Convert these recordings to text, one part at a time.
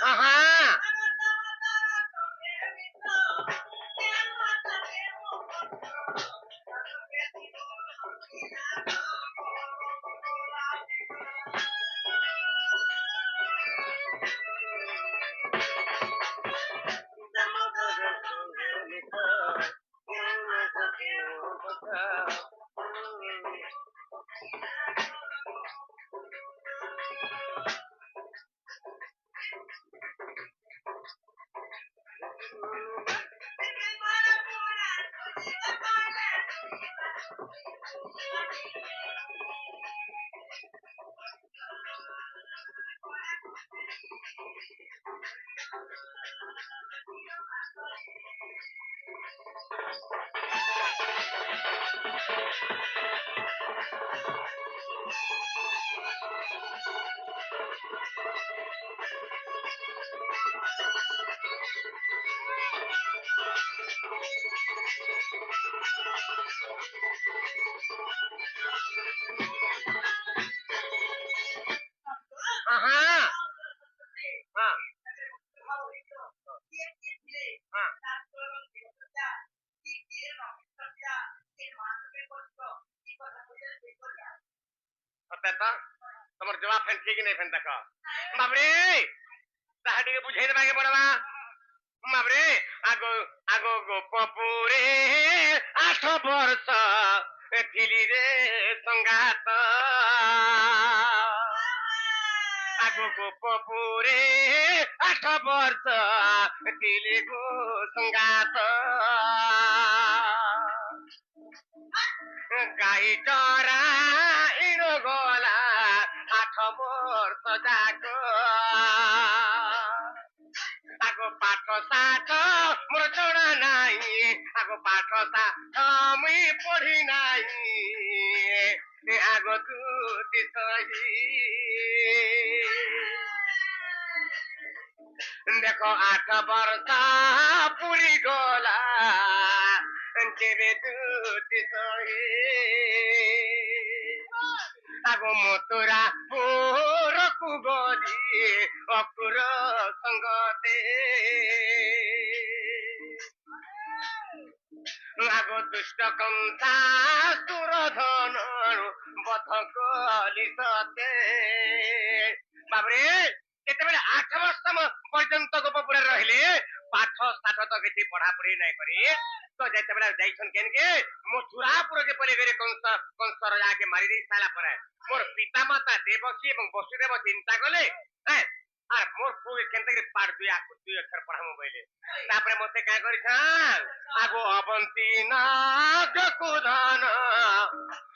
Ajá. Ajá. Ah, ah. ସତେ ତ ତମର ଜବାବ ଫେନ୍ ଠିକ ନାଇଁ ଫେନ୍ ଦେଖ ବାବରେ ତାହା ଟିକେ ବୁଝେଇ ଦେବାକେ ପଡବା ବାବରେ ଆଗ ଆଗ ଗୋପପୁରେ 8 ବର୍ଷ ଥିଲି ରେ ସଙ୍ଗାତ ଆଗ ଗୋପପୁରେ 8 ବର୍ଷ ଥିଲି ଗো ସଙ୍ଗାତ ଗାଈ ଚରା ଇଣ ଗଲା 8 ବର୍ଷ ଯାକ ଆଗ ପାଠ ସାଠ ମୋର ଜଣା ନାହିଁ ଆଗ ପାଠ ସାଠ ମୁଇଁ ପଢି ନାହିଁ ଆଗ ଦୁତି ସହି ଦେଖ 8 ବର୍ଷ ପୁରୀ ଗଲା ଯେବେ ଦୁତି ସହି ଆଗ ମଥୁରା ପୁରକୁ ଗଲି ଅକୁର ସଙ୍ଗତେ ଆଗ ଦୁଷ୍ଟ କଂସା ସୁରଧନ ବଧ କଲି ସତେ ବାବରେ କେତେବେଳେ 8 ବର୍ଷ ପର୍ଯ୍ୟନ୍ତ ଗୋପପୁରରେ ରହିଲେ ପାଠ ସାଠ ତ କିଛି ପଢାପଢି ନାଇଁ କରି ତ ଯେତେବେଳେ ଯାଇଛନ୍ କେନକେ ମଥୁରାପୁର ଯେପରି ଗରେ କଂସର ଯାକେ ମାରି ଦେଇ ସାରିଲା ପରେ ମୋର ପିତା ମାତା ଦେବକୀ ଏବଂ ବସୁଦେବ ଚିନ୍ତା କଲେ আর মোর পুয়ে কেনতে পার দুই অক্ষর পড়ামু বইলে তারপরে মতে কাজ করিছান আগো অবন্তি না কুধন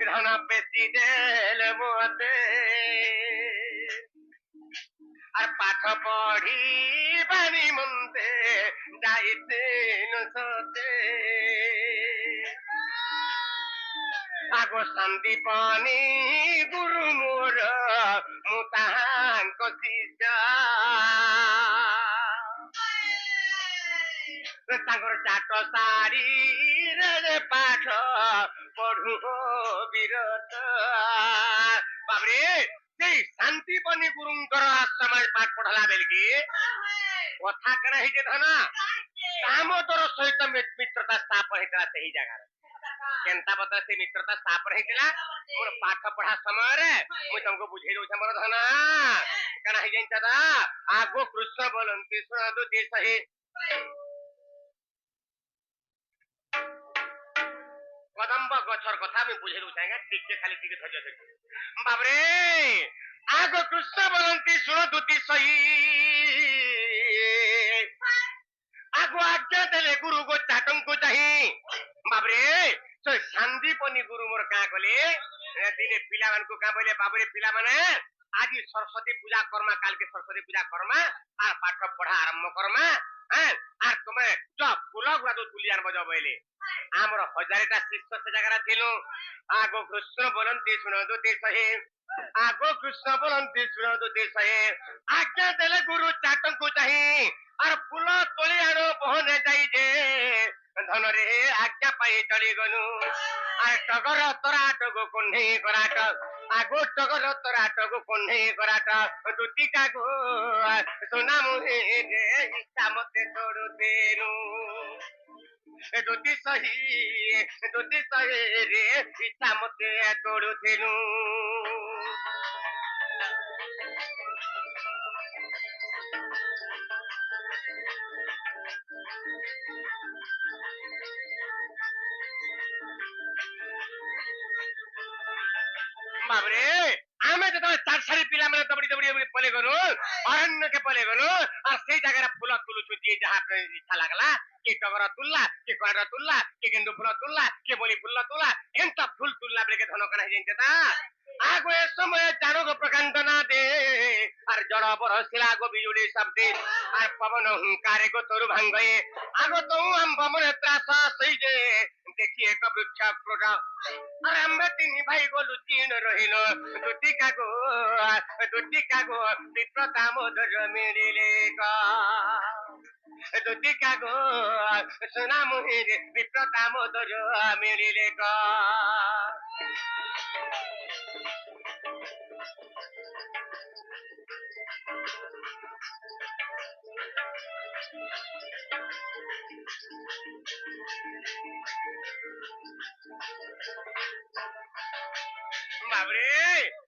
ধন পেশি দেলে মতে আর পাঠ পড়ি বাণী মন্তে ଯାଇଥିଲୁ ସତେ ଆଗ ସନ୍ଦୀପନି ଗୁରୁ ମୋର ମୁଁ ତାହାଙ୍କ ଶିଷ୍ୟ ତାଙ୍କର ଚାଟ ଶାଢୀରେ ପାଠ ପଢୁ ବିରତ ବାବରେ ସେଇ ଶାନ୍ତିପନି ଗୁରୁଙ୍କର ଆଶ୍ରମରେ ପାଠ ପଢଲା ବେଲକି କଥା କଣ ହେଇଛି ଧନ ଦାମୋଦର ସହିତ ମିତ୍ରତା ସ୍ଥାପନ ହେଇଥିଲା ସେହି ଜାଗାରେ କେନ୍ତା ବତା ସେ ମିତ୍ରତା ସ୍ଥାପନ ହେଇଥିଲା ମୋର ପାଠ ପଢା ସମୟରେ ମୁଁ ତମକୁ ବୁଝେଇ ଦଉଛି ମୋର ଧନ କଣ ହେଇଯାଇଛି ଦାଦା ଆଗୋ କୃଷ୍ଣ ବୋଲନ୍ତି ଶୁଣନ୍ତୁ ଯେ ସହି କଦମ୍ବ ଗଛର କଥା ମୁଁ ବୁଝେଇ ଦଉଛି ଆଜ୍ଞା ଟିକେ ଖାଲି ଟିକେ ଧୈର୍ଯ୍ୟ ଧରି ବାବରେ ଆଗ କୃଷ୍ଣ ବୋଲନ୍ତି ଶୁଣନ୍ତୁ ଯେ ସହି ଆଗ ଆଜ୍ଞା ଦେଲେ ଗୁରୁ ଗୋ ଚାଟଙ୍କୁ ଚାହିଁ ବାବରେ ସନ୍ଦୀପନି ଗୁରୁ ମୋର କାଁ କଲେ ଦିନେ ପିଲାମାନଙ୍କୁ କାଁ କହିଲେ ବାବୁରେ ପିଲାମାନେ ଆଜି ସରସ୍ୱତୀ ପୂଜା କର୍ମା କାଲକେ ସରସ୍ୱତୀ ପୂଜା କର୍ମା আর পাঠ পড়া আরম্ভ করমা হ্যাঁ আর তুমি ফুল গুড়া তো তুলি আনব যাও বইলে আমার হজারেটা শিষ্য সে জায়গাটা ছিল আগো কৃষ্ণ বলন্তি শুনন্তু দেশহে আগো কৃষ্ণ বলন্তি শুনন্তু দেশহে আজ্ঞা দেলে গুরু চাটଙ୍କୁ চাহি আর ফুল তোলি আনো বহনে যাই যে ধনরে আজ্ঞা পাই চলি গনু আর টগর তরাটগো কন্যে করাট আগো টগর তরাটগো কন্যে করাট দুটিকা গো সোনা মুহে রে ইচ্ছা মতে তোড়ু দেনু দুটি সহি রে ইচ্ছা মতে তোড়ু দেনু বাবরে আমি তো চার সারি পিলা মানে দবড়ি দবড়ি পলে গলু অরণ্যকে পলে গলু আর সেই জায়গায় ফুল তুলুছু যে যাহা ইচ্ছা লাগলা কে টগর তুললা কে কড়া তুললা কে গেন্দু ফুল তুললা কে বলি ফুল তুললা এমতা ফুল তুললা বেলে ধন কানা হয়ে তা আগো এ সময় জানক প্রকাণ্ড না দে আর জড় বরসিলা গো বিজুলি শব্দে আর পবন হুঙ্কারে গো তরু ভাঙ্গে আগো তো আম্ব মনে ত্রাস সেই যে দেখি এক বৃক্ষ প্রজা আর আমরা তিনি ভাই গো লুচিন রহিল দুটি কাগো বিপ্র দামোদর মিলিলে দুটি কাগো সোনা মুহির বিপ্র দামোদর মিলিলে বাবরে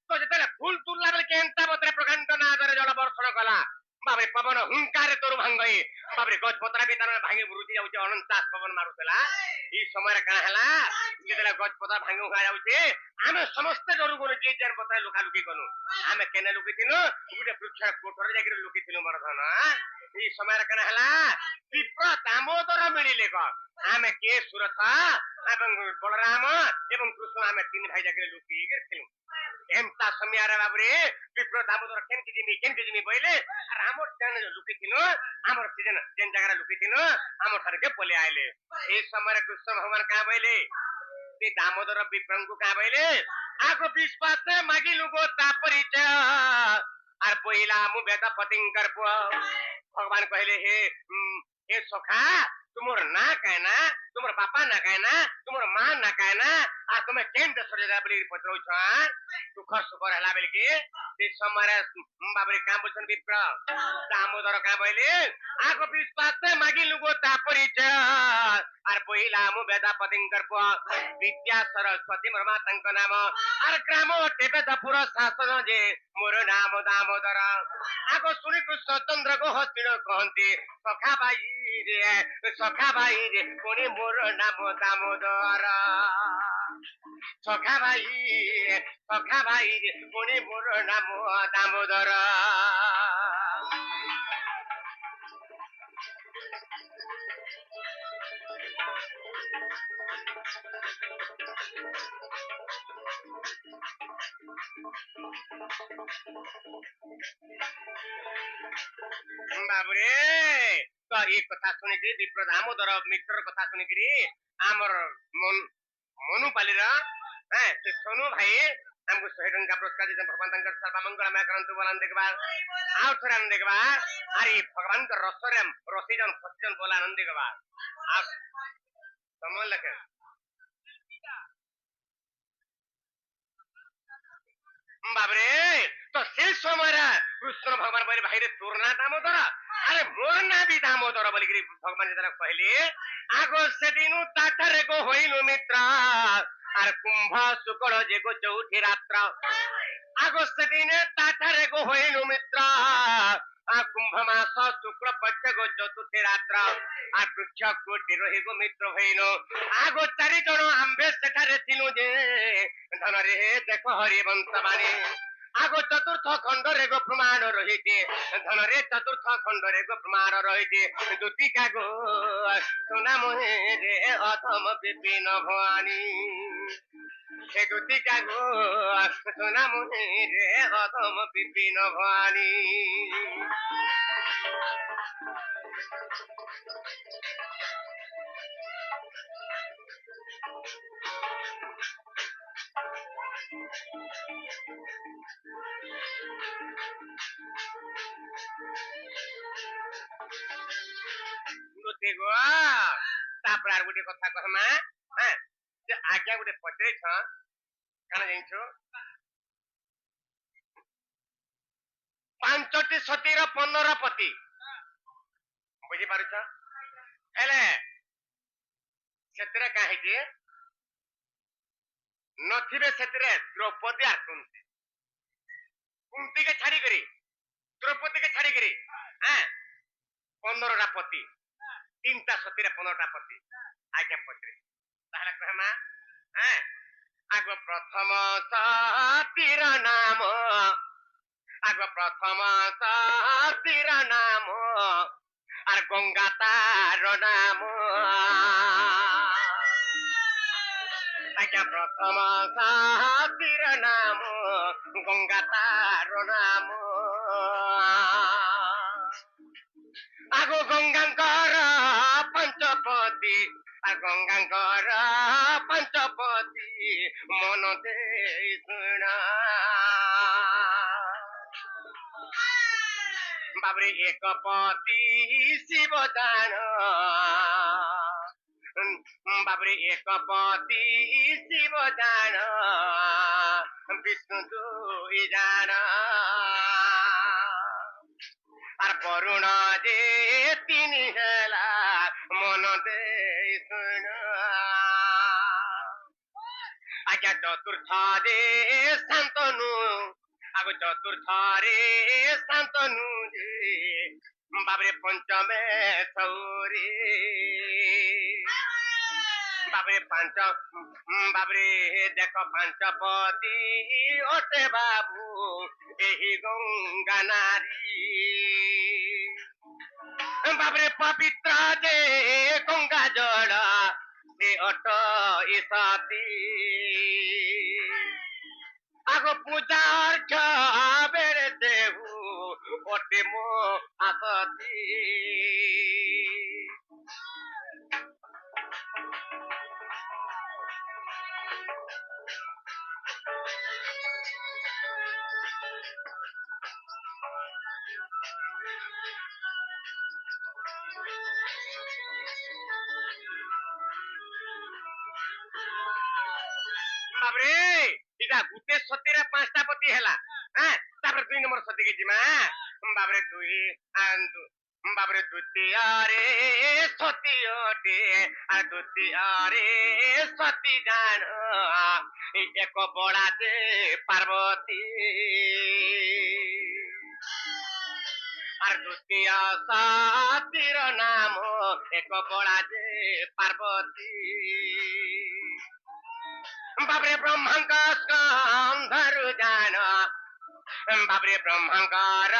তো যেতে ফুল তুললা বেলে কেন্তা বতরে প্রকাণ্ড না ধরে জল বর্ষণ কলা বাবরে পবন হুঙ্কারে তোর ভাঙ্গই বাবরে গছ পতরা বি তার ভাঙি বুঝি যাଉଛି অনন্তাস পবন মারুଥିଲା এই সময় কাঁ হেলা যেতে গছ পতরা ভাঙি হুয়া যাଉଛି ଆମେ ସମସ୍ତେ ଡରୁ ଗଲୁ ଯେ ଯାର ପତାରେ ଲୁକା ଲୁକି କଲୁ ଆମେ କେନେ ଲୁକିଥିଲୁ ଗୋଟେ ବୃକ୍ଷ କୋଠରେ ଯାଇକି ଲୁକିଥିଲୁ ମୋର ଧନ এই ସମୟରେ କାଣା ହେଲା ବିପ୍ର ଦାମୋଦର ମିଳିଲେ ଆମେ କିଏ ସୁରଥ ଏବଂ ବଳରାମ ଏବଂ କୃଷ୍ଣ ଆମେ ତିନି ଭାଇ ଯାକେ ଲୁକିକି ଥିଲୁ ଏମତା ସମୟରେ ବାବୁରେ ବିପ୍ର ଦାମୋଦର କେମିତି ଯିମି ବୋଇଲେ আর আমার লুকিছিল আমার যেন জায়গায় লুকিছিল আমার ঠারে পলে আইলে এই সময় কৃষ্ণ ভগবান কাঁ বইলে দামোদর বিপ্রଙ୍କୁ কাঁ বইলে আগ বিশ্বাস মাগিলু গো তা পরিচয় আর বইলা মু বেদ পতিঙ্কর পুଅ ভগবান কহিলে হে সখা तुमर ना कहना तुमर बापा ना कहना तुमर मां ना कहना आ तुमे केन देशरे राबली पचौ छ दुख सुख हला बेल के ते समय बाबरे काम बोलछन विप्र दामोदर का बइले आगो विश्वास से मागी लुगो ता परिचय आर पहिला मु वेदा पतिंकर प विद्या सरस्वती मरमा तंक नाम आर ग्राम टेपे दपुर शासन जे मोर नाम दामोदर आगो सुनि कृष्ण चंद्र को हस्तिन कहंती सखा भाई रे कोनी मोर नाम दामोदर सखा भाई रे कोनी मोर नाम दामोदर ବାବୁରେ ତ ଏ କଥା ଶୁଣିକି ବିପ୍ର ଦାମୋଦର ମିତ୍ରର କଥା ଶୁଣିକିରି ଆମର ମନୁପାଲିର ସେ ସୋନୁ ଭାଇ ଆମକୁ 100 ଟଙ୍କା ପୁରସ୍କାର ଦେଇଛନ୍ତି। ଭଗବାନ ତାଙ୍କର ସର୍ବାମଙ୍ଗଳମୟ କରନ୍ତୁ ବୋଲାନ ଦେଖିବା ଆଉ ଥରେ ଆନନ୍ଦ ଦେଖିବା ଆରେ ଭଗବାନଙ୍କ ରସରେ ରସିଜନ ଫସିଜନ ବୋଲା ଆନନ୍ଦ ଦେଖିବା ଆଉ ସମୟ ଲେଖେ ବାବରେ ତ ସେ ସମୟରେ କୃଷ୍ଣ ଭଗବାନ କହିଲେ ଭାଇରେ ତୋର ନା ଦାମୋଦର ଆରେ ମୋର ନା ବି ଦାମୋଦର ବୋଲିକିରି ଭଗବାନ ଯେତେବେଳେ କହିଲେ ଆଗ ସେଦିନୁ ତାଠାରେ ଗো হইনু মিত্র আর কুম্ভ শুকল যে গো চৌঠি রাত্র আগ সেদিনে তাଠାରେ গো হইনু মিত্র কুম্ভ মাস শুক্ল পক্ষ গো চতুর্থী রাত্র আর বৃক্ষ কোটি রহি গো মিত্র হইন আগ 4 জন আম্বে সেଠାରେ ଥିଲୁ ଯେ ଧନରେ ଦେଖ ହରିବଂଶ ବାଣୀ ଆଗ ଚତୁର୍ଥ ଖଣ୍ଡରେ ଗୋ ପ୍ରମାଣ ରହିଛି ଧନରେ ଚତୁର୍ଥ ଖଣ୍ଡରେ ଗୋ ପ୍ରମାଣ ରହିଛି ଦୁତିକା ଗୋ ସୁନା ମୋହେରେ ଅଥମ ବିପିନ ଭବାନୀ ସେ ଦୁତିକା ଗୋ ସୁନା ମୋହେରେ ଅଥମ ବିପିନ ଭବାନୀ ତାପରେ ଆଉ ଗୋଟେ କଥା କହମା ଯେ ଆଜ୍ଞା ଗୋଟେ ପଚାରିଛ କାଣା ଜାଣିଛୁ 5ଟି ସତୀର 15 ପତି ବୁଝିପାରୁଛ ହେଲେ ସେଥିରେ କାଁ ହେଇଛି ନଥିବେ ସେଥିରେ ଦ୍ରୌପଦୀ আর কুন্তি কুন্তিকে ছাড়িকরি দ্রৌপদীকে ছাড়িকরি 15টা পতি 3টা সতীরে 15টা পতি আজ্ঞା পত্রে তাহলে কহমা আগ প্রথম সতীর নাম আগ প্রথম সতীর নাম আর গঙ্গা তার নাম আজ্ঞা প্রথম সতীর নাম গঙ্গা তার নাম আগ গঙ্গাঙ্কর পঞ্চপতি আর গঙ্গাঙ্কর পঞ্চপতি মন দেই শুনা বাবরে এক পতি শিব দান বাবরে এক পতি শিব দান বিষ্ণু দুই দান আর বরুণ যে 3 হেলা মন দেই শুন আজ্ঞা চতুর্থ যে শান্তনু আগ চতুর্থ রে শান্তনু যে বাবরে পঞ্চমে সৌরি বাবরে বাবরে দেখো 5 পতি ওটে বাবু এই গঙ্গা নারী বাবরে পবিত্র যে গঙ্গা জল সে অট ইসাতি আগ পূজার্ঘ বেড়ে দেহু ওটে মো আসতি বাবরে এটা গুটে সতীরে 5টা পতি হেলা তারপরে 2 নম্বর সতীকে জিমা বাবরে 2 বাবরে দ্বিতীয়রে সতী ওটে আর দ্বিতীয়রে সতী জান এক বড়াতে পার্বতী আর দ্বিতীয় সতীর নাম এক বড়াতে পার্বতী বাবরে ব্রহ্মাঙ্ক স্কন্ধরু জান বাবরে ব্রহ্মাঙ্কর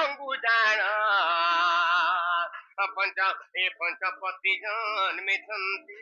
অঙ্গু জান পঞ্চপতি জন্মিছন্তি